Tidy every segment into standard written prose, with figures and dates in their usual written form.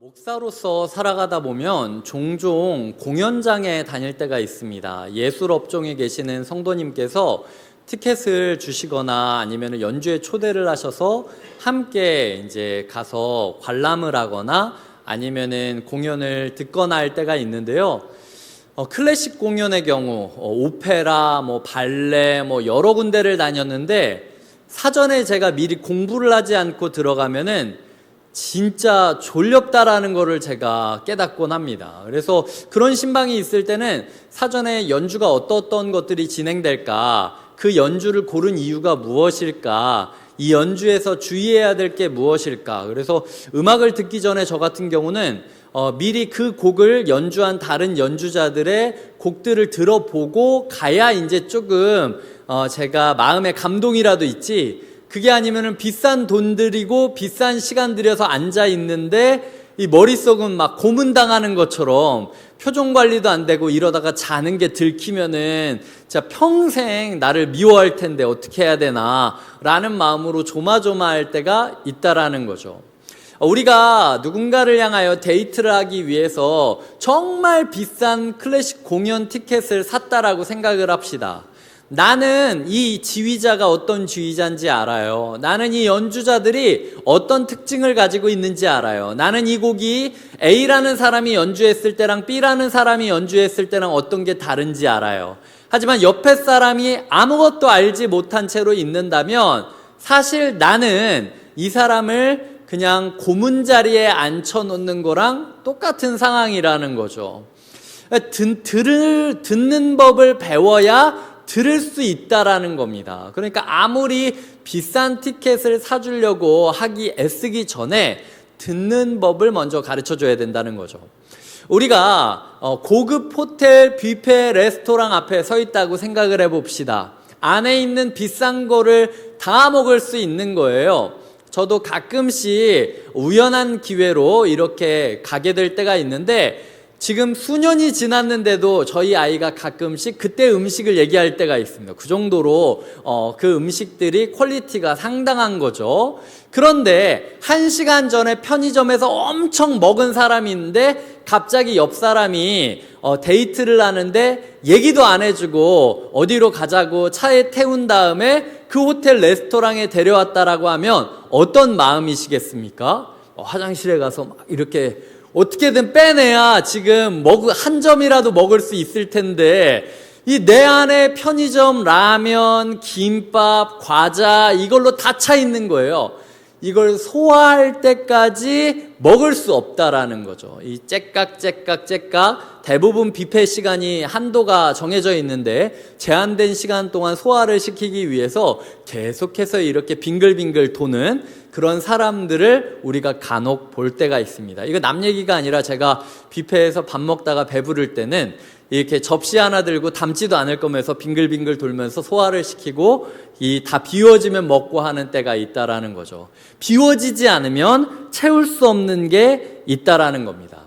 목사로서 살아가다 보면 종종 공연장에 다닐 때가 있습니다. 예술 업종에 계시는 성도님께서 티켓을 주시거나 아니면 연주에 초대를 하셔서 함께 이제 가서 관람을 하거나 아니면은 공연을 듣거나 할 때가 있는데요. 클래식 공연의 경우 오페라, 발레, 여러 군데를 다녔는데 사전에 제가 미리 공부를 하지 않고 들어가면은 진짜 졸렵다라는 거를 제가 깨닫곤 합니다. 그래서 그런 신방이 있을 때는 사전에 연주가 어떤 것들이 진행될까, 그 연주를 고른 이유가 무엇일까, 이 연주에서 주의해야 될 게 무엇일까. 그래서 음악을 듣기 전에 저 같은 경우는 미리 그 곡을 연주한 다른 연주자들의 곡들을 들어보고 가야 이제 조금 제가 마음의 감동이라도 있지, 그게 아니면은 비싼 돈 들이고 비싼 시간 들여서 앉아 있는데 이 머릿속은 막 고문당하는 것처럼 표정 관리도 안 되고 이러다가 자는 게 들키면은 진짜 평생 나를 미워할 텐데 어떻게 해야 되나 라는 마음으로 조마조마할 때가 있다라는 거죠. 우리가 누군가를 향하여 데이트를 하기 위해서 정말 비싼 클래식 공연 티켓을 샀다라고 생각을 합시다. 나는 이 지휘자가 어떤 지휘자인지 알아요. 나는 이 연주자들이 어떤 특징을 가지고 있는지 알아요. 나는 이 곡이 A라는 사람이 연주했을 때랑 B라는 사람이 연주했을 때랑 어떤 게 다른지 알아요. 하지만 옆에 사람이 아무것도 알지 못한 채로 있는다면 사실 나는 이 사람을 그냥 고문 자리에 앉혀놓는 거랑 똑같은 상황이라는 거죠. 듣는 법을 배워야 들을 수 있다라는 겁니다. 그러니까 아무리 비싼 티켓을 사주려고 애쓰기 전에 듣는 법을 먼저 가르쳐 줘야 된다는 거죠. 우리가 고급 호텔 뷔페 레스토랑 앞에 서 있다고 생각을 해봅시다. 안에 있는 비싼 거를 다 먹을 수 있는 거예요. 저도 가끔씩 우연한 기회로 이렇게 가게 될 때가 있는데 지금 수년이 지났는데도 저희 아이가 가끔씩 그때 음식을 얘기할 때가 있습니다. 그 정도로 그 음식들이 퀄리티가 상당한 거죠. 그런데 1시간 전에 편의점에서 엄청 먹은 사람이 있는데 갑자기 옆 사람이 데이트를 하는데 얘기도 안 해주고 어디로 가자고 차에 태운 다음에 그 호텔 레스토랑에 데려왔다라고 하면 어떤 마음이시겠습니까? 화장실에 가서 막 이렇게 어떻게든 빼내야 지금 한 점이라도 먹을 수 있을 텐데 이 내 안에 편의점 라면, 김밥, 과자 이걸로 다 차 있는 거예요. 이걸 소화할 때까지 먹을 수 없다라는 거죠. 이 째깍 대부분 뷔페 시간이 한도가 정해져 있는데 제한된 시간 동안 소화를 시키기 위해서 계속해서 이렇게 빙글빙글 도는 그런 사람들을 우리가 간혹 볼 때가 있습니다. 이거 남 얘기가 아니라 제가 뷔페에서 밥 먹다가 배부를 때는 이렇게 접시 하나 들고 담지도 않을 거면서 빙글빙글 돌면서 소화를 시키고 다 비워지면 먹고 하는 때가 있다라는 거죠. 비워지지 않으면 채울 수 없는 게 있다라는 겁니다.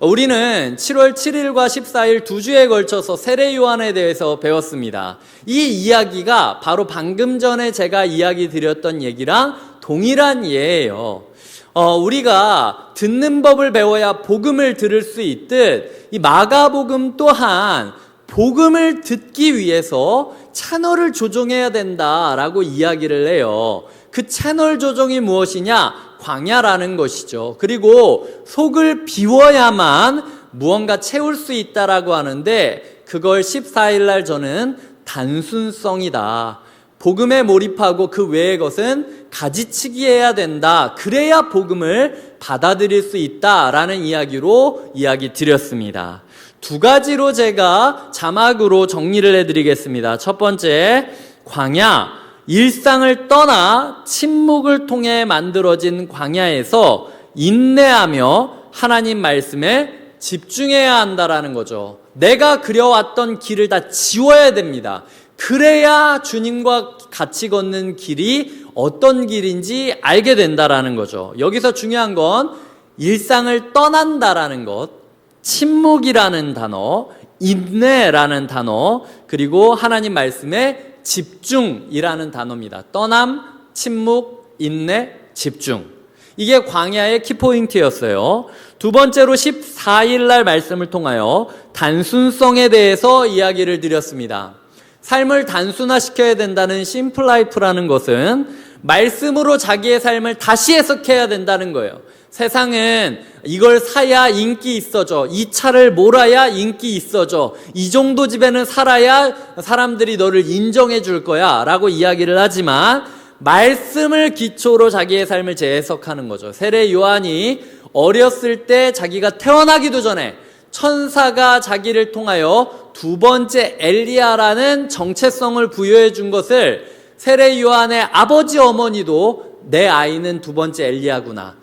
우리는 7월 7일과 14일 2주에 걸쳐서 세례 요한에 대해서 배웠습니다. 이 이야기가 바로 방금 전에 제가 이야기 드렸던 얘기랑 동일한 예예요. 우리가 듣는 법을 배워야 복음을 들을 수 있듯 이 마가복음 또한 복음을 듣기 위해서 채널을 조정해야 된다라고 이야기를 해요. 그 채널 조정이 무엇이냐? 광야라는 것이죠. 그리고 속을 비워야만 무언가 채울 수 있다라고 하는데 그걸 14일 날 저는 단순성이다. 복음에 몰입하고 그 외의 것은 가지치기 해야 된다. 그래야 복음을 받아들일 수 있다라는 이야기로 이야기 드렸습니다. 2가지로 제가 자막으로 정리를 해드리겠습니다. 첫 번째, 광야, 일상을 떠나 침묵을 통해 만들어진 광야에서 인내하며 하나님 말씀에 집중해야 한다라는 거죠. 내가 그려왔던 길을 다 지워야 됩니다. 그래야 주님과 같이 걷는 길이 어떤 길인지 알게 된다라는 거죠. 여기서 중요한 건 일상을 떠난다라는 것, 침묵이라는 단어, 인내라는 단어, 그리고 하나님 말씀에 집중이라는 단어입니다. 떠남, 침묵, 인내, 집중. 이게 광야의 키포인트였어요. 두 번째로 14일 날 말씀을 통하여 단순성에 대해서 이야기를 드렸습니다. 삶을 단순화시켜야 된다는 심플라이프라는 것은 말씀으로 자기의 삶을 다시 해석해야 된다는 거예요. 세상은 이걸 사야 인기 있어져, 이 차를 몰아야 인기 있어져, 이 정도 집에는 살아야 사람들이 너를 인정해 줄 거야 라고 이야기를 하지만 말씀을 기초로 자기의 삶을 재해석하는 거죠. 세례 요한이 어렸을 때 자기가 태어나기도 전에 천사가 자기를 통하여 두 번째 엘리야라는 정체성을 부여해 준 것을 세례 요한의 아버지 어머니도 내 아이는 두 번째 엘리야구나,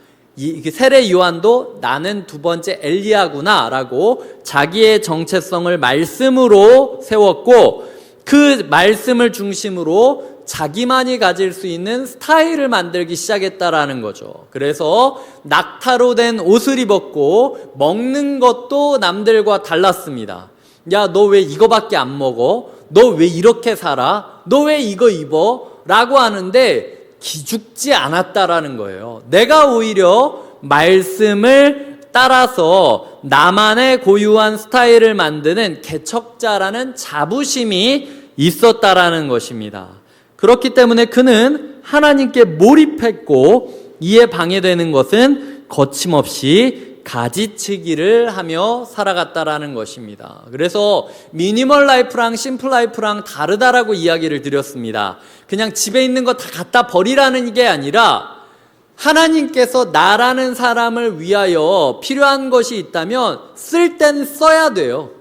세례 요한도 나는 두 번째 엘리야구나 라고 자기의 정체성을 말씀으로 세웠고, 그 말씀을 중심으로 자기만이 가질 수 있는 스타일을 만들기 시작했다라는 거죠. 그래서 낙타로 된 옷을 입었고 먹는 것도 남들과 달랐습니다. 야, 너 왜 이거밖에 안 먹어? 너 왜 이렇게 살아? 너 왜 이거 입어? 라고 하는데 기죽지 않았다라는 거예요. 내가 오히려 말씀을 따라서 나만의 고유한 스타일을 만드는 개척자라는 자부심이 있었다라는 것입니다. 그렇기 때문에 그는 하나님께 몰입했고, 이에 방해되는 것은 거침없이 가지치기를 하며 살아갔다라는 것입니다. 그래서 미니멀 라이프랑 심플 라이프랑 다르다라고 이야기를 드렸습니다. 그냥 집에 있는 거 다 갖다 버리라는 게 아니라 하나님께서 나라는 사람을 위하여 필요한 것이 있다면 쓸 땐 써야 돼요.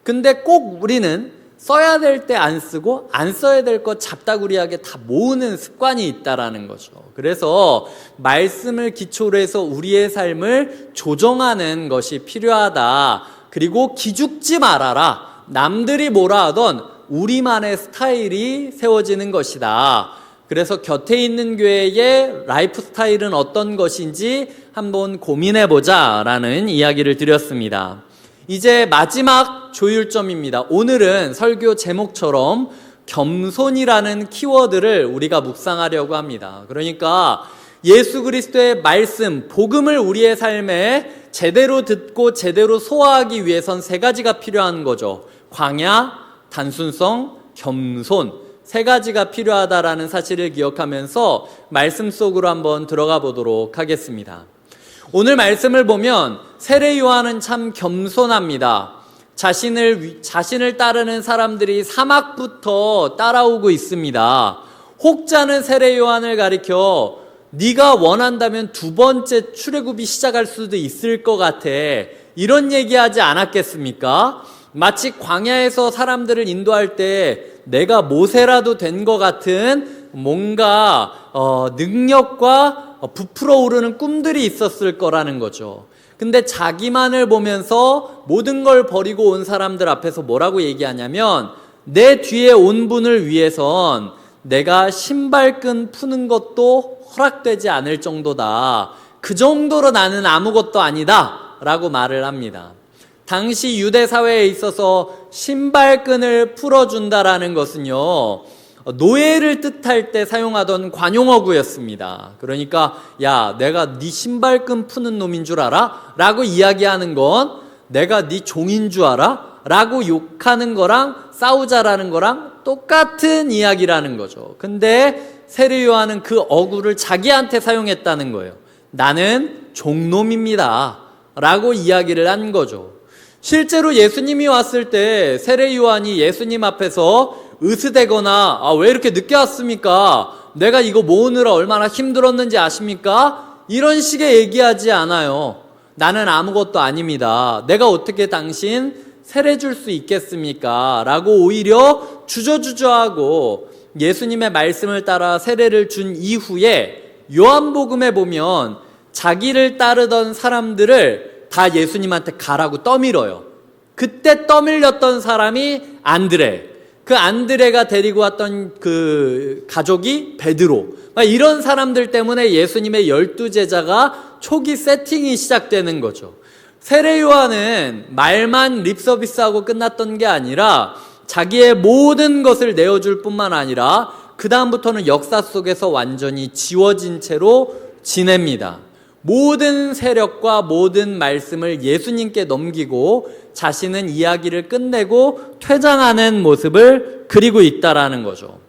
근데 꼭 우리는 써야 될 때 안 쓰고 안 써야 될 것 잡다구리하게 다 모으는 습관이 있다라는 거죠. 그래서 말씀을 기초로 해서 우리의 삶을 조정하는 것이 필요하다. 그리고 기죽지 말아라. 남들이 뭐라 하던 우리만의 스타일이 세워지는 것이다. 그래서 곁에 있는 교회의 라이프 스타일은 어떤 것인지 한번 고민해보자 라는 이야기를 드렸습니다. 이제 마지막 조율점입니다. 오늘은 설교 제목처럼 겸손이라는 키워드를 우리가 묵상하려고 합니다. 그러니까 예수 그리스도의 말씀, 복음을 우리의 삶에 제대로 듣고 제대로 소화하기 위해선 세 가지가 필요한 거죠. 광야, 단순성, 겸손, 세 가지가 필요하다라는 사실을 기억하면서 말씀 속으로 한번 들어가 보도록 하겠습니다. 오늘 말씀을 보면 세례 요한은 참 겸손합니다. 자신을 따르는 사람들이 사막부터 따라오고 있습니다. 혹자는 세례 요한을 가리켜 네가 원한다면 두 번째 출애굽이 시작할 수도 있을 것 같아, 이런 얘기하지 않았겠습니까? 마치 광야에서 사람들을 인도할 때 내가 모세라도 된 것 같은 뭔가 능력과 부풀어 오르는 꿈들이 있었을 거라는 거죠. 근데 자기만을 보면서 모든 걸 버리고 온 사람들 앞에서 뭐라고 얘기하냐면, 내 뒤에 온 분을 위해선 내가 신발끈 푸는 것도 허락되지 않을 정도다. 그 정도로 나는 아무것도 아니다 라고 말을 합니다. 당시 유대 사회에 있어서 신발끈을 풀어준다라는 것은요, 노예를 뜻할 때 사용하던 관용어구였습니다. 그러니까 야, 내가 네 신발끈 푸는 놈인 줄 알아? 라고 이야기하는 건 내가 네 종인 줄 알아? 라고 욕하는 거랑 싸우자라는 거랑 똑같은 이야기라는 거죠. 근데 세례 요한은 그 어구를 자기한테 사용했다는 거예요. 나는 종놈입니다 라고 이야기를 한 거죠. 실제로 예수님이 왔을 때 세례 요한이 예수님 앞에서 으스대거나 왜 이렇게 늦게 왔습니까? 내가 이거 모으느라 얼마나 힘들었는지 아십니까? 이런 식의 얘기하지 않아요. 나는 아무것도 아닙니다. 내가 어떻게 당신 세례 줄 수 있겠습니까? 라고 오히려 주저주저하고 예수님의 말씀을 따라 세례를 준 이후에 요한복음에 보면 자기를 따르던 사람들을 다 예수님한테 가라고 떠밀어요. 그때 떠밀렸던 사람이 안드레. 그 안드레가 데리고 왔던 그 가족이 베드로. 이런 사람들 때문에 예수님의 12제자가 초기 세팅이 시작되는 거죠. 세례 요한은 말만 립서비스하고 끝났던 게 아니라 자기의 모든 것을 내어줄 뿐만 아니라 그 다음부터는 역사 속에서 완전히 지워진 채로 지냅니다. 모든 세력과 모든 말씀을 예수님께 넘기고 자신은 이야기를 끝내고 퇴장하는 모습을 그리고 있다라는 거죠.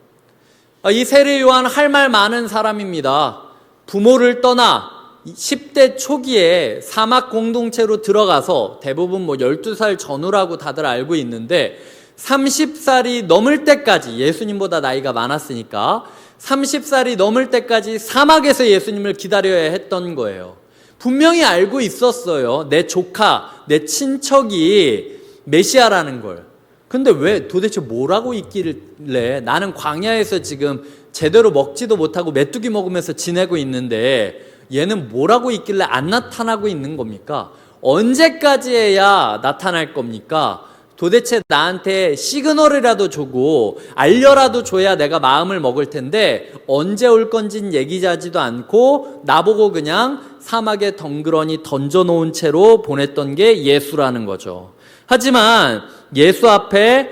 이 세례 요한 할 말 많은 사람입니다. 부모를 떠나 10대 초기에 사막 공동체로 들어가서 대부분 12살 전후라고 다들 알고 있는데 30살이 넘을 때까지, 예수님보다 나이가 많았으니까 30살이 넘을 때까지 사막에서 예수님을 기다려야 했던 거예요. 분명히 알고 있었어요. 내 조카, 내 친척이 메시아라는 걸. 근데 왜 도대체 뭐라고 있길래 나는 광야에서 지금 제대로 먹지도 못하고 메뚜기 먹으면서 지내고 있는데 얘는 뭐라고 있길래 안 나타나고 있는 겁니까? 언제까지 해야 나타날 겁니까? 도대체 나한테 시그널이라도 주고 알려라도 줘야 내가 마음을 먹을 텐데 언제 올 건진 얘기하지도 않고 나보고 그냥 사막에 덩그러니 던져놓은 채로 보냈던 게 예수라는 거죠. 하지만 예수 앞에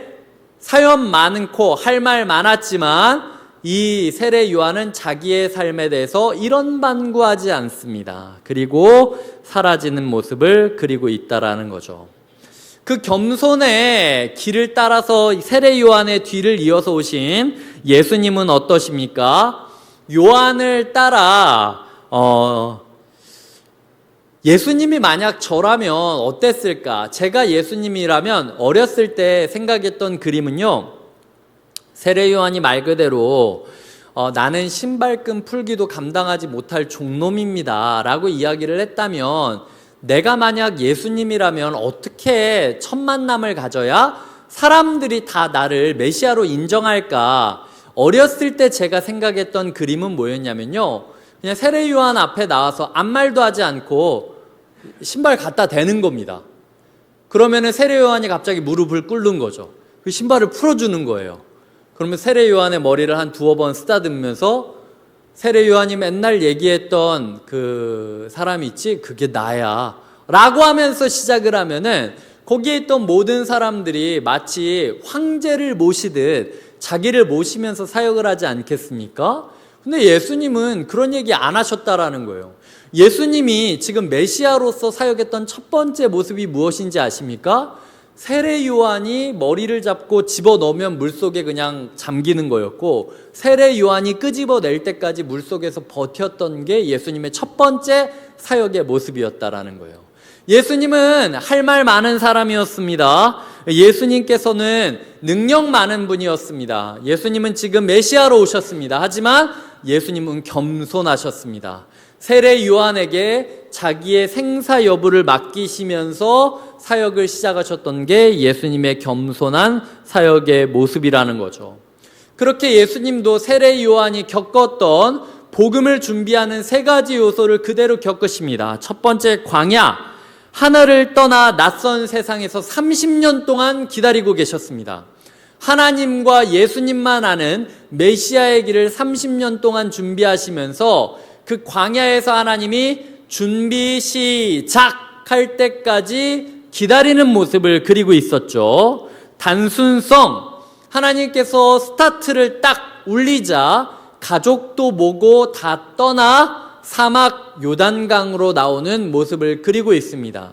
사연 많고 할 말 많았지만 이 세례 요한은 자기의 삶에 대해서 이런 반구하지 않습니다. 그리고 사라지는 모습을 그리고 있다라는 거죠. 그 겸손의 길을 따라서 세례 요한의 뒤를 이어서 오신 예수님은 어떠십니까? 요한을 따라 예수님이 만약 저라면 어땠을까? 제가 예수님이라면 어렸을 때 생각했던 그림은요, 세례 요한이 말 그대로 나는 신발끈 풀기도 감당하지 못할 종놈입니다 라고 이야기를 했다면, 내가 만약 예수님이라면 어떻게 첫 만남을 가져야 사람들이 다 나를 메시아로 인정할까? 어렸을 때 제가 생각했던 그림은 뭐였냐면요, 그냥 세례 요한 앞에 나와서 아무 말도 하지 않고 신발 갖다 대는 겁니다. 그러면은 세례 요한이 갑자기 무릎을 꿇는 거죠. 그 신발을 풀어주는 거예요. 그러면 세례 요한의 머리를 한 두어 번 쓰다듬으면서 세례 요한이 맨날 얘기했던 그 사람이 있지, 그게 나야 라고 하면서 시작을 하면은 거기에 있던 모든 사람들이 마치 황제를 모시듯 자기를 모시면서 사역을 하지 않겠습니까? 근데 예수님은 그런 얘기 안 하셨다라는 거예요. 예수님이 지금 메시아로서 사역했던 첫 번째 모습이 무엇인지 아십니까? 세례 요한이 머리를 잡고 집어넣으면 물속에 그냥 잠기는 거였고, 세례 요한이 끄집어낼 때까지 물속에서 버텼던 게 예수님의 첫 번째 사역의 모습이었다라는 거예요. 예수님은 할 말 많은 사람이었습니다. 예수님께서는 능력 많은 분이었습니다. 예수님은 지금 메시아로 오셨습니다. 하지만 예수님은 겸손하셨습니다. 세례 요한에게 자기의 생사 여부를 맡기시면서 사역을 시작하셨던 게 예수님의 겸손한 사역의 모습이라는 거죠. 그렇게 예수님도 세례 요한이 겪었던 복음을 준비하는 세 가지 요소를 그대로 겪으십니다. 첫 번째, 광야. 하늘을 떠나 낯선 세상에서 30년 동안 기다리고 계셨습니다. 하나님과 예수님만 아는 메시아의 길을 30년 동안 준비하시면서 그 광야에서 하나님이 준비 시작할 때까지 기다리는 모습을 그리고 있었죠. 단순성, 하나님께서 스타트를 딱 울리자 가족도 모고 다 떠나 사막 요단강으로 나오는 모습을 그리고 있습니다.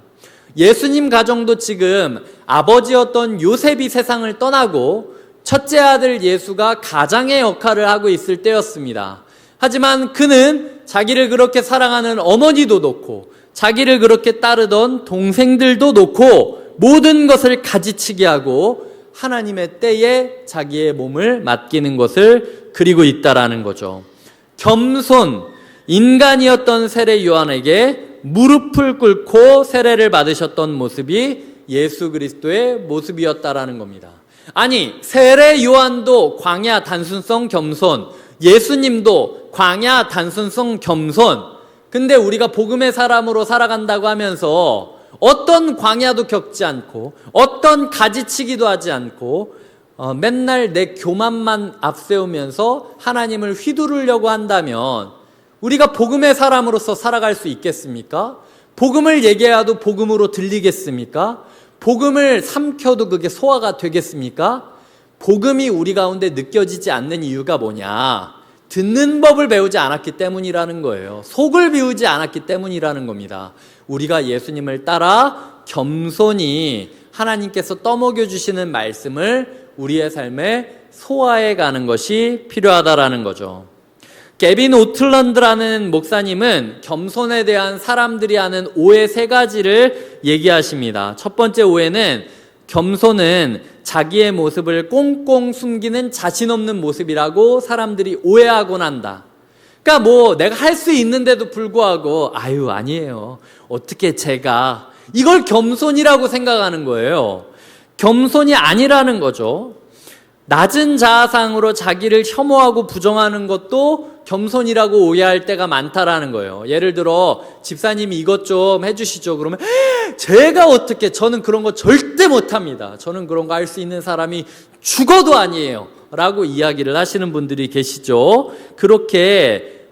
예수님 가정도 지금 아버지였던 요셉이 세상을 떠나고 첫째 아들 예수가 가장의 역할을 하고 있을 때였습니다. 하지만 그는 자기를 그렇게 사랑하는 어머니도 놓고 자기를 그렇게 따르던 동생들도 놓고 모든 것을 가지치게 하고 하나님의 때에 자기의 몸을 맡기는 것을 그리고 있다라는 거죠. 겸손, 인간이었던 세례 요한에게 무릎을 꿇고 세례를 받으셨던 모습이 예수 그리스도의 모습이었다라는 겁니다. 아니, 세례 요한도 광야, 단순성, 겸손, 예수님도 광야, 단순성, 겸손. 근데 우리가 복음의 사람으로 살아간다고 하면서 어떤 광야도 겪지 않고 어떤 가지치기도 하지 않고 맨날 내 교만만 앞세우면서 하나님을 휘두르려고 한다면 우리가 복음의 사람으로서 살아갈 수 있겠습니까? 복음을 얘기해도 복음으로 들리겠습니까? 복음을 삼켜도 그게 소화가 되겠습니까? 복음이 우리 가운데 느껴지지 않는 이유가 뭐냐? 듣는 법을 배우지 않았기 때문이라는 거예요. 속을 비우지 않았기 때문이라는 겁니다. 우리가 예수님을 따라 겸손히 하나님께서 떠먹여 주시는 말씀을 우리의 삶에 소화해 가는 것이 필요하다라는 거죠. 게빈 오틀런드라는 목사님은 겸손에 대한 사람들이 하는 오해 3가지를 얘기하십니다. 첫 번째 오해는 겸손은 자기의 모습을 꽁꽁 숨기는 자신 없는 모습이라고 사람들이 오해하곤 한다. 그러니까 뭐 내가 할 수 있는데도 불구하고 아니에요. 어떻게 제가 이걸 겸손이라고 생각하는 거예요. 겸손이 아니라는 거죠. 낮은 자아상으로 자기를 혐오하고 부정하는 것도 겸손이라고 오해할 때가 많다라는 거예요. 예를 들어 집사님이 이것 좀 해주시죠. 그러면 제가 어떻게, 저는 그런 거 절대 못합니다. 저는 그런 거 할 수 있는 사람이 죽어도 아니에요 라고 이야기를 하시는 분들이 계시죠. 그렇게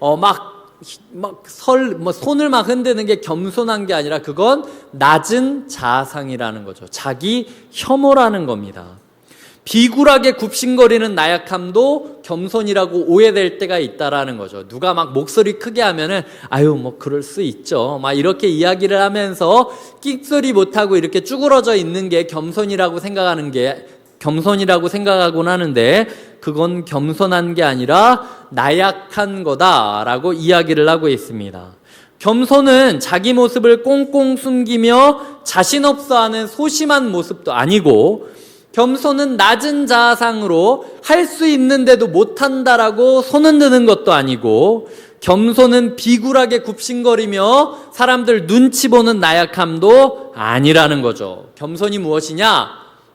손을 막 흔드는 게 겸손한 게 아니라 그건 낮은 자아상이라는 거죠. 자기 혐오라는 겁니다. 비굴하게 굽신거리는 나약함도 겸손이라고 오해될 때가 있다라는 거죠. 누가 막 목소리 크게 하면은 그럴 수 있죠. 막 이렇게 이야기를 하면서 끽소리 못하고 이렇게 쭈그러져 있는 게 겸손이라고 생각하곤 하는데 그건 겸손한 게 아니라 나약한 거다라고 이야기를 하고 있습니다. 겸손은 자기 모습을 꽁꽁 숨기며 자신 없어하는 소심한 모습도 아니고, 겸손은 낮은 자아상으로 할 수 있는데도 못한다라고 손 흔드는 것도 아니고, 겸손은 비굴하게 굽신거리며 사람들 눈치 보는 나약함도 아니라는 거죠. 겸손이 무엇이냐?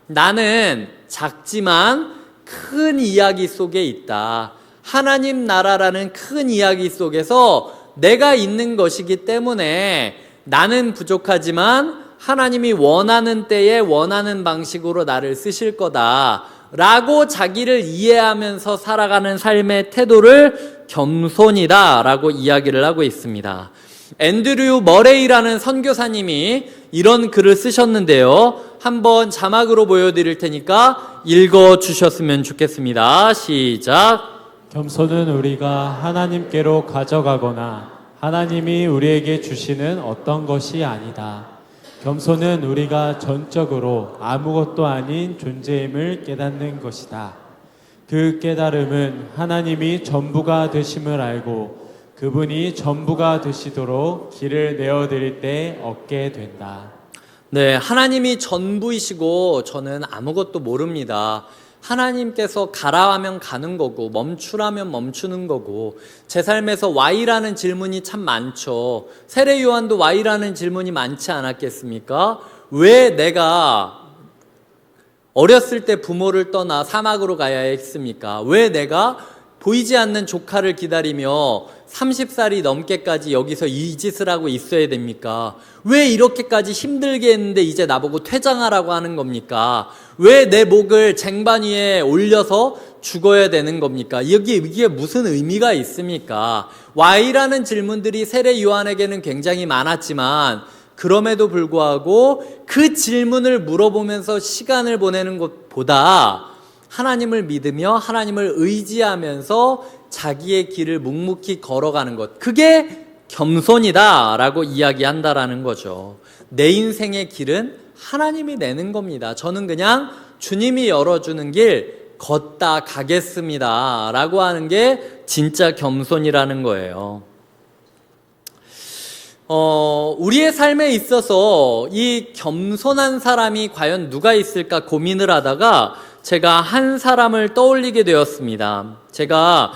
나는 작지만 큰 이야기 속에 있다. 하나님 나라라는 큰 이야기 속에서 내가 있는 것이기 때문에 나는 부족하지만 하나님이 원하는 때에 원하는 방식으로 나를 쓰실 거다 라고 자기를 이해하면서 살아가는 삶의 태도를 겸손이다 라고 이야기를 하고 있습니다. 앤드류 머레이라는 선교사님이 이런 글을 쓰셨는데요. 한번 자막으로 보여드릴 테니까 읽어주셨으면 좋겠습니다. 시작. 겸손은 우리가 하나님께로 가져가거나 하나님이 우리에게 주시는 어떤 것이 아니다. 겸손은 우리가 전적으로 아무것도 아닌 존재임을 깨닫는 것이다. 그 깨달음은 하나님이 전부가 되심을 알고 그분이 전부가 되시도록 길을 내어드릴 때 얻게 된다. 네, 하나님이 전부이시고 저는 아무것도 모릅니다. 하나님께서 가라 하면 가는 거고 멈추라면 멈추는 거고, 제 삶에서 Y라는 질문이 참 많죠. 세례 요한도 Y라는 질문이 많지 않았겠습니까? 왜 내가 어렸을 때 부모를 떠나 사막으로 가야 했습니까? 왜 내가 보이지 않는 조카를 기다리며 30살이 넘게까지 여기서 이 짓을 하고 있어야 됩니까? 왜 이렇게까지 힘들게 했는데 이제 나보고 퇴장하라고 하는 겁니까? 왜 내 목을 쟁반 위에 올려서 죽어야 되는 겁니까? 이게 무슨 의미가 있습니까? Y라는 질문들이 세례 요한에게는 굉장히 많았지만 그럼에도 불구하고 그 질문을 물어보면서 시간을 보내는 것보다 하나님을 믿으며 하나님을 의지하면서 자기의 길을 묵묵히 걸어가는 것, 그게 겸손이다 라고 이야기한다라는 거죠. 내 인생의 길은 하나님이 내는 겁니다. 저는 그냥 주님이 열어주는 길 걷다 가겠습니다 라고 하는 게 진짜 겸손이라는 거예요. 우리의 삶에 있어서 이 겸손한 사람이 과연 누가 있을까 고민을 하다가 제가 한 사람을 떠올리게 되었습니다. 제가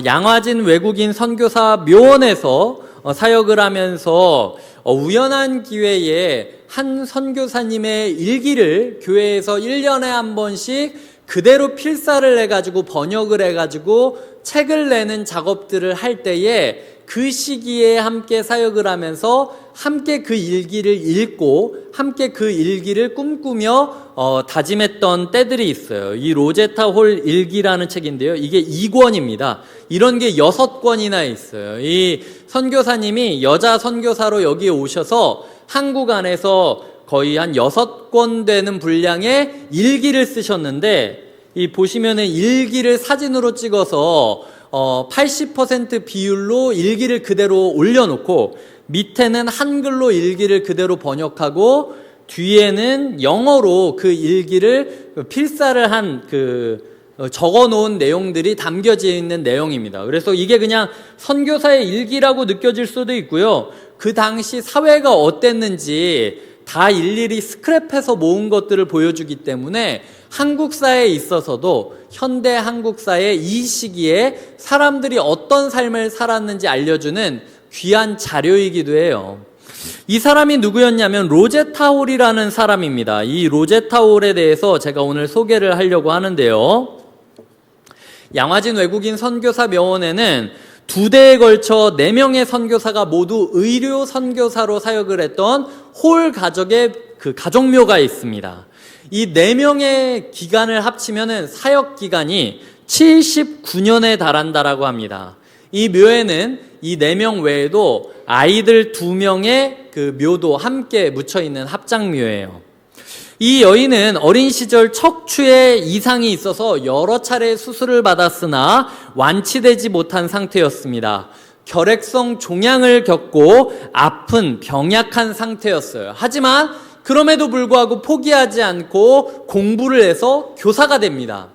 양화진 외국인 선교사 묘원에서 사역을 하면서 우연한 기회에 한 선교사님의 일기를 교회에서 1년에 한 번씩 그대로 필사를 해가지고 번역을 해가지고 책을 내는 작업들을 할 때에 그 시기에 함께 사역을 하면서 함께 그 일기를 읽고 함께 그 일기를 꿈꾸며 다짐했던 때들이 있어요. 이 로제타 홀 일기라는 책인데요. 이게 2권입니다. 이런 게 6권이나 있어요. 이 선교사님이 여자 선교사로 여기에 오셔서 한국 안에서 거의 한 6권 되는 분량의 일기를 쓰셨는데, 이 보시면은 일기를 사진으로 찍어서 80% 비율로 일기를 그대로 올려놓고 밑에는 한글로 일기를 그대로 번역하고 뒤에는 영어로 그 일기를 필사를 한 적어 놓은 내용들이 담겨져 있는 내용입니다. 그래서 이게 그냥 선교사의 일기라고 느껴질 수도 있고요. 그 당시 사회가 어땠는지 다 일일이 스크랩해서 모은 것들을 보여주기 때문에 한국사에 있어서도 현대 한국사의 이 시기에 사람들이 어떤 삶을 살았는지 알려주는 귀한 자료이기도 해요. 이 사람이 누구였냐면 로제타 홀이라는 사람입니다. 이 로제타 홀에 대해서 제가 오늘 소개를 하려고 하는데요. 양화진 외국인 선교사 명원에는 2대에 걸쳐 4명의 선교사가 모두 의료 선교사로 사역을 했던 홀 가족의 그 가족묘가 있습니다. 이 4명의 기간을 합치면은 사역 기간이 79년에 달한다라고 합니다. 이 묘에는 이 4명 외에도 아이들 2명의 그 묘도 함께 묻혀 있는 합장묘예요. 이 여인은 어린 시절 척추에 이상이 있어서 여러 차례 수술을 받았으나 완치되지 못한 상태였습니다. 결핵성 종양을 겪고 아픈 병약한 상태였어요. 하지만 그럼에도 불구하고 포기하지 않고 공부를 해서 교사가 됩니다.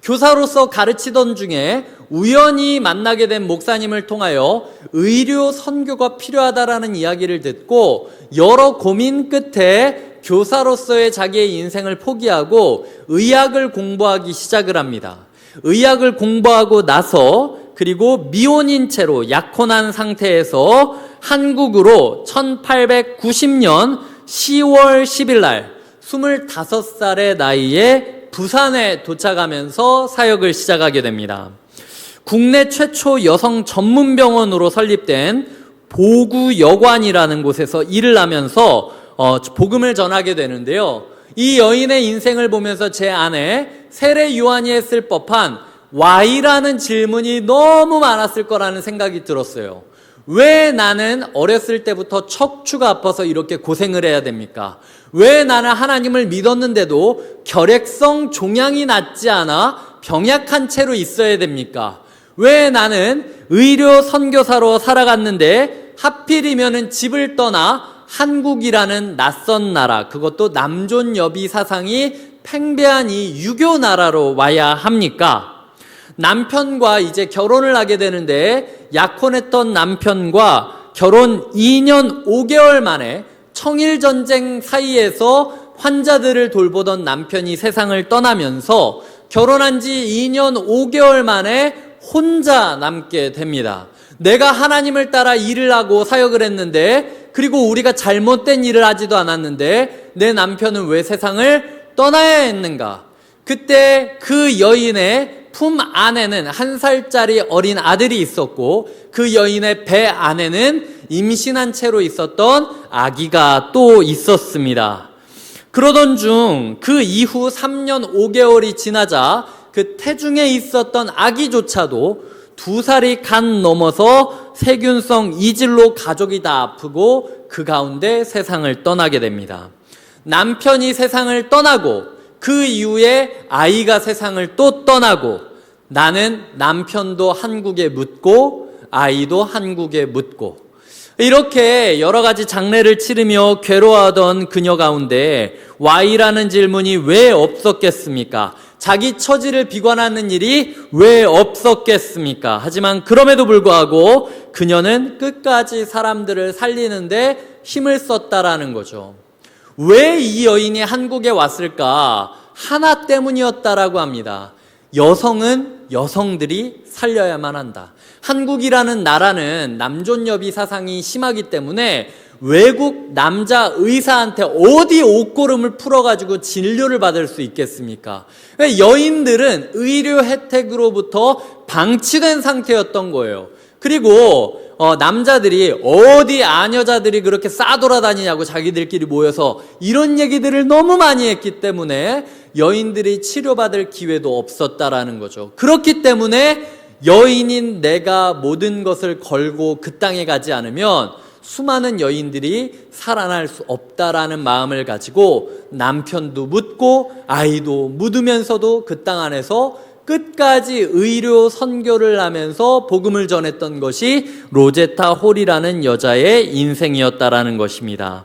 교사로서 가르치던 중에 우연히 만나게 된 목사님을 통하여 의료 선교가 필요하다라는 이야기를 듣고 여러 고민 끝에 교사로서의 자기의 인생을 포기하고 의학을 공부하기 시작을 합니다. 의학을 공부하고 나서 그리고 미혼인 채로 약혼한 상태에서 한국으로 1890년 10월 10일 날 25살의 나이에 부산에 도착하면서 사역을 시작하게 됩니다. 국내 최초 여성 전문병원으로 설립된 보구여관이라는 곳에서 일을 하면서 복음을 전하게 되는데요. 이 여인의 인생을 보면서 제 안에 세례 요한이 했을 법한 Why라는 질문이 너무 많았을 거라는 생각이 들었어요. 왜 나는 어렸을 때부터 척추가 아파서 이렇게 고생을 해야 됩니까? 왜 나는 하나님을 믿었는데도 결핵성 종양이 낫지 않아 병약한 채로 있어야 됩니까? 왜 나는 의료 선교사로 살아갔는데 하필이면은 집을 떠나 한국이라는 낯선 나라, 그것도 남존여비 사상이 팽배한 이 유교 나라로 와야 합니까? 남편과 이제 결혼을 하게 되는데 약혼했던 남편과 결혼 2년 5개월 만에 청일전쟁 사이에서 환자들을 돌보던 남편이 세상을 떠나면서 결혼한 지 2년 5개월 만에 혼자 남게 됩니다. 내가 하나님을 따라 일을 하고 사역을 했는데 그리고 우리가 잘못된 일을 하지도 않았는데 내 남편은 왜 세상을 떠나야 했는가? 그때 그 여인의 품 안에는 1살짜리 어린 아들이 있었고 그 여인의 배 안에는 임신한 채로 있었던 아기가 또 있었습니다. 그러던 중 그 이후 3년 5개월이 지나자 그 태중에 있었던 아기조차도 2살이 간 넘어서 세균성 이질로 가족이 다 아프고 그 가운데 세상을 떠나게 됩니다. 남편이 세상을 떠나고 그 이후에 아이가 세상을 또 떠나고 나는 남편도 한국에 묻고 아이도 한국에 묻고 이렇게 여러 가지 장례를 치르며 괴로워하던 그녀 가운데 Why라는 질문이 왜 없었겠습니까? 자기 처지를 비관하는 일이 왜 없었겠습니까? 하지만 그럼에도 불구하고 그녀는 끝까지 사람들을 살리는데 힘을 썼다라는 거죠. 왜 이 여인이 한국에 왔을까? 하나 때문이었다라고 합니다. 여성은 여성들이 살려야만 한다. 한국이라는 나라는 남존여비 사상이 심하기 때문에 외국 남자 의사한테 어디 옷고름을 풀어가지고 진료를 받을 수 있겠습니까? 여인들은 의료 혜택으로부터 방치된 상태였던 거예요. 그리고 남자들이 어디 아녀자들이 그렇게 싸돌아다니냐고 자기들끼리 모여서 이런 얘기들을 너무 많이 했기 때문에 여인들이 치료받을 기회도 없었다라는 거죠. 그렇기 때문에 여인인 내가 모든 것을 걸고 그 땅에 가지 않으면 수많은 여인들이 살아날 수 없다라는 마음을 가지고 남편도 묻고 아이도 묻으면서도 그 땅 안에서 끝까지 의료 선교를 하면서 복음을 전했던 것이 로제타 홀이라는 여자의 인생이었다라는 것입니다.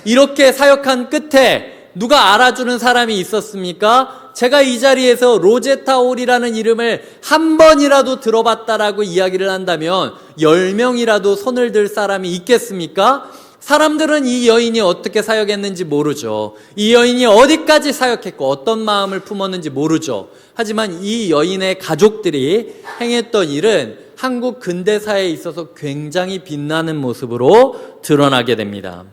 이렇게 사역한 끝에 누가 알아주는 사람이 있었습니까? 제가 이 자리에서 로제타 홀이라는 이름을 한 번이라도 들어봤다라고 이야기를 한다면 10명이라도 손을 들 사람이 있겠습니까? 사람들은 이 여인이 어떻게 사역했는지 모르죠. 이 여인이 어디까지 사역했고 어떤 마음을 품었는지 모르죠. 하지만 이 여인의 가족들이 행했던 일은 한국 근대사에 있어서 굉장히 빛나는 모습으로 드러나게 됩니다.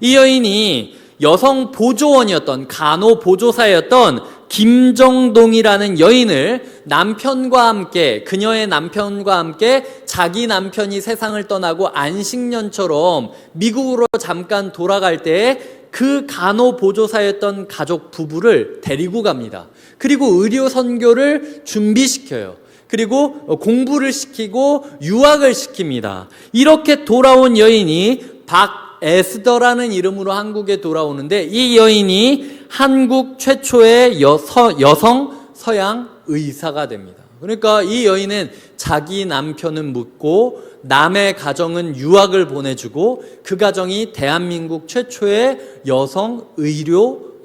이 여인이 여성 보조원이었던 간호보조사였던 김정동이라는 여인을 남편과 함께, 그녀의 남편과 함께 자기 남편이 세상을 떠나고 안식년처럼 미국으로 잠깐 돌아갈 때에 그 간호보조사였던 가족 부부를 데리고 갑니다. 그리고 의료 선교를 준비시켜요. 그리고 공부를 시키고 유학을 시킵니다. 이렇게 돌아온 여인이 박에스더라는 이름으로 한국에 돌아오는데, 이 여인이 한국 최초의 여성 서양 의사가 됩니다. 그러니까 이 여인은 자기 남편은 묻고 남의 가정은 유학을 보내주고 그 가정이 대한민국 최초의 여성 의료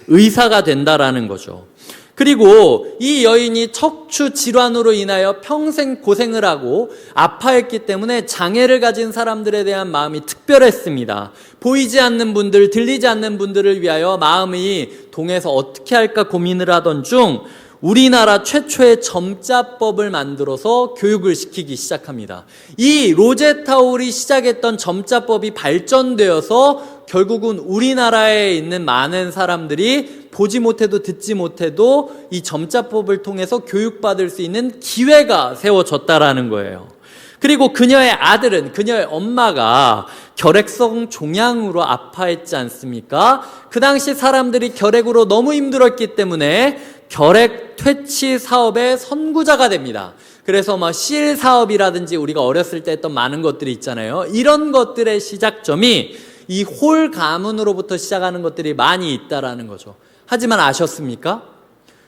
의사가 된다라는 거죠. 그리고 이 여인이 척추 질환으로 인하여 평생 고생을 하고 아파했기 때문에 장애를 가진 사람들에 대한 마음이 특별했습니다. 보이지 않는 분들, 들리지 않는 분들을 위하여 마음이 동해서 어떻게 할까 고민을 하던 중 우리나라 최초의 점자법을 만들어서 교육을 시키기 시작합니다. 이 로제타 홀이 시작했던 점자법이 발전되어서 결국은 우리나라에 있는 많은 사람들이 보지 못해도 듣지 못해도 이 점자법을 통해서 교육받을 수 있는 기회가 세워졌다라는 거예요. 그리고 그녀의 아들은, 그녀의 엄마가 결핵성 종양으로 아파했지 않습니까? 그 당시 사람들이 결핵으로 너무 힘들었기 때문에 결핵 퇴치 사업의 선구자가 됩니다. 그래서 실 사업이라든지 우리가 어렸을 때 했던 많은 것들이 있잖아요. 이런 것들의 시작점이 이 홀 가문으로부터 시작하는 것들이 많이 있다라는 거죠. 하지만 아셨습니까?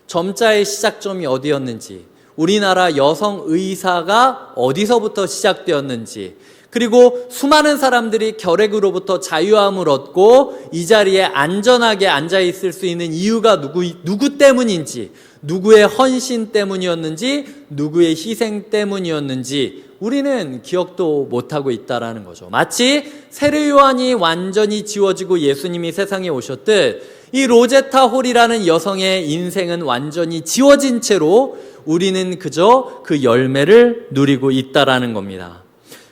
점자의 시작점이 어디였는지, 우리나라 여성 의사가 어디서부터 시작되었는지, 그리고 수많은 사람들이 결핵으로부터 자유함을 얻고 이 자리에 안전하게 앉아있을 수 있는 이유가 누구 때문인지, 누구의 헌신 때문이었는지, 누구의 희생 때문이었는지 우리는 기억도 못하고 있다라는 거죠. 마치 세례 요한이 완전히 지워지고 예수님이 세상에 오셨듯 이 로제타 홀이라는 여성의 인생은 완전히 지워진 채로 우리는 그저 그 열매를 누리고 있다라는 겁니다.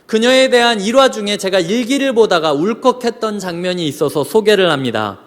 그녀에 대한 일화 중에 제가 일기를 보다가 울컥했던 장면이 있어서 소개를 합니다.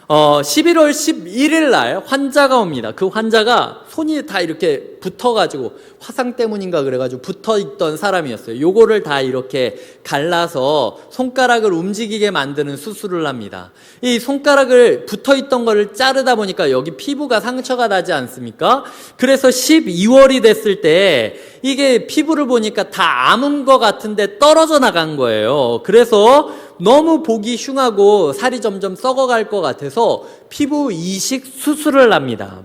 11월 11일 날 환자가 옵니다. 그 환자가 손이 다 이렇게 붙어가지고 화상 때문인가 그래가지고 붙어있던 사람이었어요. 요거를 다 이렇게 갈라서 손가락을 움직이게 만드는 수술을 합니다. 이 손가락을 붙어있던 거를 자르다 보니까 여기 피부가 상처가 나지 않습니까? 그래서 12월이 됐을 때 이게 피부를 보니까 다 아문 것 같은데 떨어져 나간 거예요. 그래서 너무 보기 흉하고 살이 점점 썩어갈 것 같아서 피부 이식 수술을 합니다.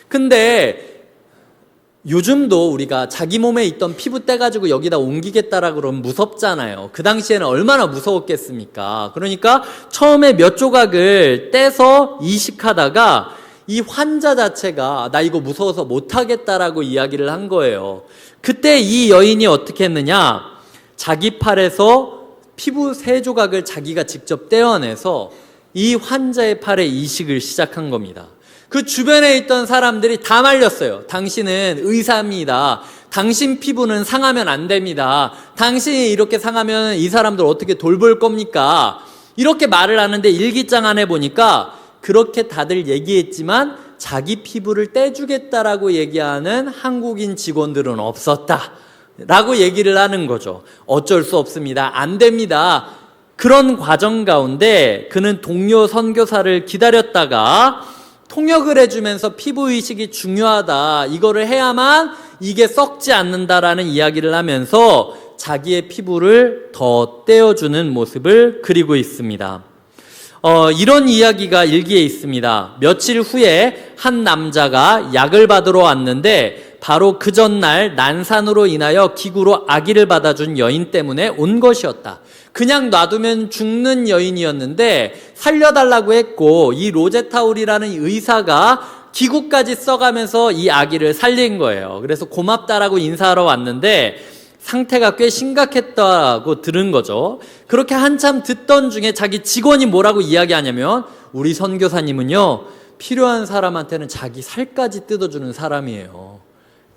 근데 요즘도 우리가 자기 몸에 있던 피부 떼가지고 여기다 옮기겠다라 그러면 무섭잖아요. 그 당시에는 얼마나 무서웠겠습니까? 그러니까 처음에 몇 조각을 떼서 이식하다가 이 환자 자체가 나 이거 무서워서 못하겠다라고 이야기를 한 거예요. 그때 이 여인이 어떻게 했느냐? 자기 팔에서 피부 3조각을 자기가 직접 떼어내서 이 환자의 팔에 이식을 시작한 겁니다. 그 주변에 있던 사람들이 다 말렸어요. 당신은 의사입니다. 당신 피부는 상하면 안 됩니다. 당신이 이렇게 상하면 이 사람들 어떻게 돌볼 겁니까? 이렇게 말을 하는데 일기장 안에 보니까 그렇게 다들 얘기했지만 자기 피부를 떼주겠다라고 얘기하는 한국인 직원들은 없었다 라고 얘기를 하는 거죠. 어쩔 수 없습니다. 안 됩니다. 그런 과정 가운데 그는 동료 선교사를 기다렸다가 통역을 해주면서 피부 의식이 중요하다, 이거를 해야만 이게 썩지 않는다라는 이야기를 하면서 자기의 피부를 더 떼어주는 모습을 그리고 있습니다. 이런 이야기가 일기에 있습니다. 며칠 후에 한 남자가 약을 받으러 왔는데 바로 그 전날 난산으로 인하여 기구로 아기를 받아준 여인 때문에 온 것이었다. 그냥 놔두면 죽는 여인이었는데 살려달라고 했고, 이 로제타울이라는 의사가 기구까지 써가면서 이 아기를 살린 거예요. 그래서 고맙다라고 인사하러 왔는데 상태가 꽤 심각했다고 들은 거죠. 그렇게 한참 듣던 중에 자기 직원이 뭐라고 이야기하냐면, 우리 선교사님은요, 필요한 사람한테는 자기 살까지 뜯어주는 사람이에요.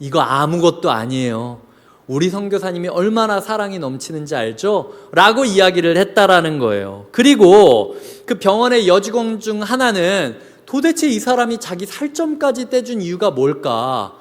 이거 아무것도 아니에요. 우리 선교사님이 얼마나 사랑이 넘치는지 알죠? 라고 이야기를 했다라는 거예요. 그리고 그 병원의 여직원 중 하나는 도대체 이 사람이 자기 살점까지 떼준 이유가 뭘까?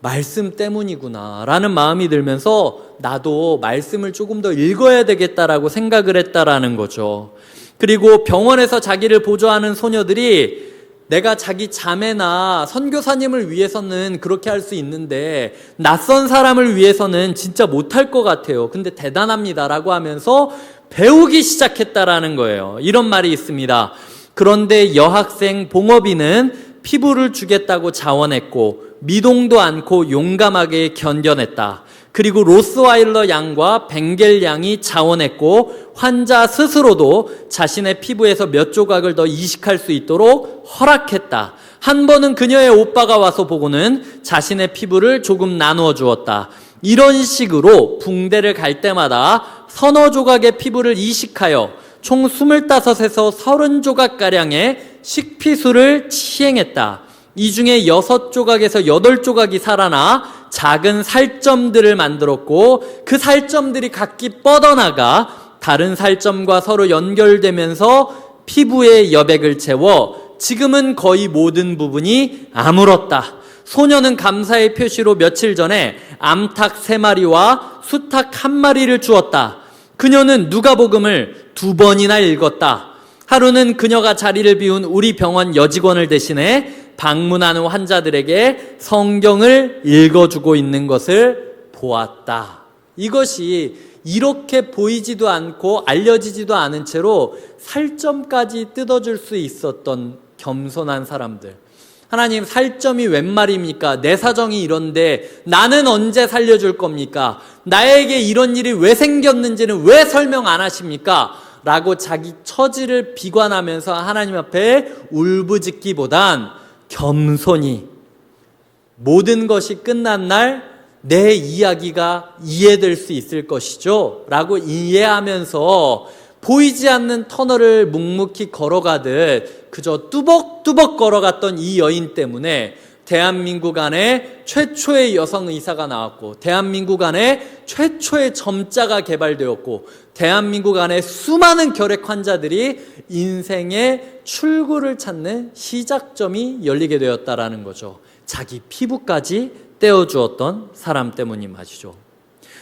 말씀 때문이구나 라는 마음이 들면서 나도 말씀을 조금 더 읽어야 되겠다라고 생각을 했다라는 거죠. 그리고 병원에서 자기를 보조하는 소녀들이 내가 자기 자매나 선교사님을 위해서는 그렇게 할 수 있는데 낯선 사람을 위해서는 진짜 못할 것 같아요. 근데 대단합니다라고 하면서 배우기 시작했다라는 거예요. 이런 말이 있습니다. 그런데 여학생 봉어비는 피부를 주겠다고 자원했고 미동도 않고 용감하게 견뎌냈다. 그리고 로스와일러 양과 벵겔 양이 자원했고 환자 스스로도 자신의 피부에서 몇 조각을 더 이식할 수 있도록 허락했다. 한 번은 그녀의 오빠가 와서 보고는 자신의 피부를 조금 나누어 주었다. 이런 식으로 붕대를 갈 때마다 서너 조각의 피부를 이식하여 총 25에서 30조각가량의 식피술을 시행했다. 이 중에 6조각에서 8조각이 살아나 작은 살점들을 만들었고 그 살점들이 각기 뻗어나가 다른 살점과 서로 연결되면서 피부에 여백을 채워 지금은 거의 모든 부분이 아물었다. 소녀는 감사의 표시로 며칠 전에 암탉 3마리와 수탉 1마리를 주었다. 그녀는 누가복음을 2번이나 읽었다. 하루는 그녀가 자리를 비운 우리 병원 여직원을 대신해 방문하는 환자들에게 성경을 읽어주고 있는 것을 보았다. 이것이 이렇게 보이지도 않고 알려지지도 않은 채로 살점까지 뜯어줄 수 있었던 겸손한 사람들. 하나님, 살점이 웬 말입니까? 내 사정이 이런데 나는 언제 살려줄 겁니까? 나에게 이런 일이 왜 생겼는지는 왜 설명 안 하십니까? 라고 자기 처지를 비관하면서 하나님 앞에 울부짖기보단 겸손히 모든 것이 끝난 날 내 이야기가 이해될 수 있을 것이죠 라고 이해하면서 보이지 않는 터널을 묵묵히 걸어가듯 그저 뚜벅뚜벅 걸어갔던 이 여인 때문에 대한민국 안에 최초의 여성 의사가 나왔고 대한민국 안에 최초의 점자가 개발되었고 대한민국 안에 수많은 결핵 환자들이 인생의 출구를 찾는 시작점이 열리게 되었다라는 거죠. 자기 피부까지 떼어주었던 사람 때문인 말이죠.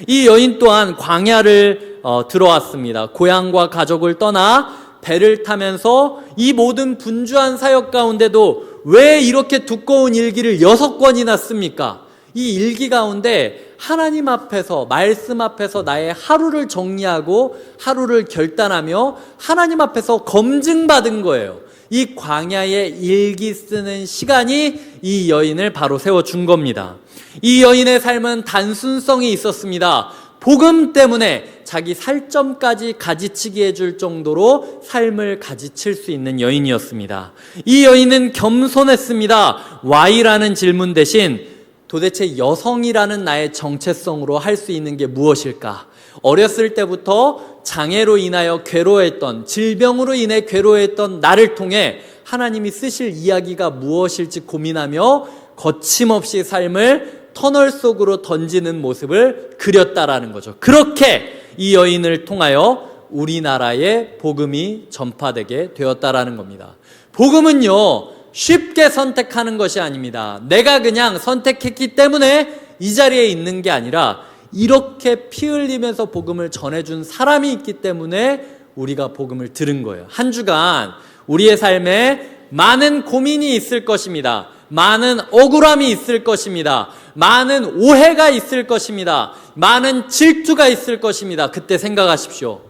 이 여인 또한 광야를 들어왔습니다. 고향과 가족을 떠나 배를 타면서 이 모든 분주한 사역 가운데도 왜 이렇게 두꺼운 일기를 6권이나 씁니까? 이 일기 가운데 하나님 앞에서, 말씀 앞에서 나의 하루를 정리하고 하루를 결단하며 하나님 앞에서 검증받은 거예요. 이 광야에 일기 쓰는 시간이 이 여인을 바로 세워준 겁니다. 이 여인의 삶은 단순성이 있었습니다. 복음 때문에 자기 살점까지 가지치게 해줄 정도로 삶을 가지칠 수 있는 여인이었습니다. 이 여인은 겸손했습니다. Why라는 질문 대신 도대체 여성이라는 나의 정체성으로 할 수 있는 게 무엇일까? 어렸을 때부터 장애로 인하여 괴로워했던, 질병으로 인해 괴로워했던 나를 통해 하나님이 쓰실 이야기가 무엇일지 고민하며 거침없이 삶을 터널 속으로 던지는 모습을 그렸다라는 거죠. 그렇게 이 여인을 통하여 우리나라의 복음이 전파되게 되었다라는 겁니다. 복음은요, 쉽게 선택하는 것이 아닙니다. 내가 그냥 선택했기 때문에 이 자리에 있는 게 아니라 이렇게 피 흘리면서 복음을 전해준 사람이 있기 때문에 우리가 복음을 들은 거예요. 한 주간 우리의 삶에 많은 고민이 있을 것입니다. 많은 억울함이 있을 것입니다. 많은 오해가 있을 것입니다. 많은 질투가 있을 것입니다. 그때 생각하십시오.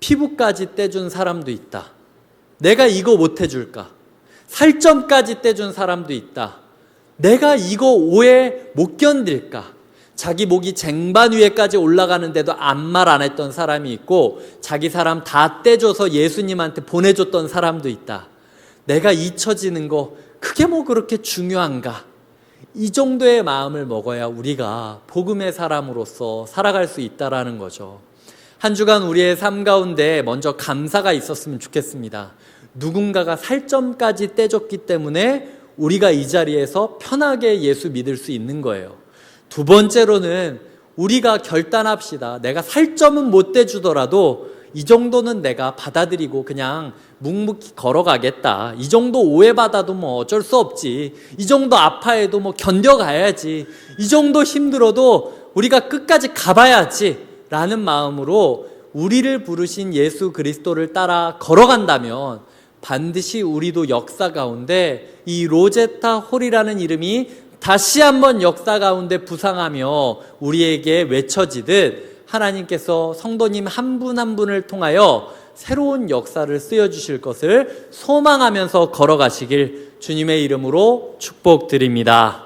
피부까지 떼준 사람도 있다. 내가 이거 못 해줄까? 살점까지 떼준 사람도 있다. 내가 이거 오해 못 견딜까? 자기 목이 쟁반 위에까지 올라가는데도 아무 말 안 했던 사람이 있고, 자기 사람 다 떼줘서 예수님한테 보내줬던 사람도 있다. 내가 잊혀지는 거 그게 뭐 그렇게 중요한가? 이 정도의 마음을 먹어야 우리가 복음의 사람으로서 살아갈 수 있다라는 거죠. 한 주간 우리의 삶 가운데 먼저 감사가 있었으면 좋겠습니다. 누군가가 살점까지 떼줬기 때문에 우리가 이 자리에서 편하게 예수 믿을 수 있는 거예요. 두 번째로는 우리가 결단합시다. 내가 살점은 못 떼주더라도 이 정도는 내가 받아들이고 그냥 묵묵히 걸어가겠다. 이 정도 오해받아도 뭐 어쩔 수 없지. 이 정도 아파해도 뭐 견뎌가야지. 이 정도 힘들어도 우리가 끝까지 가봐야지 라는 마음으로 우리를 부르신 예수 그리스도를 따라 걸어간다면 반드시 우리도 역사 가운데 이 로제타 홀이라는 이름이 다시 한번 역사 가운데 부상하며 우리에게 외쳐지듯 하나님께서 성도님 한 분 한 분을 통하여 새로운 역사를 쓰여주실 것을 소망하면서 걸어가시길 주님의 이름으로 축복드립니다.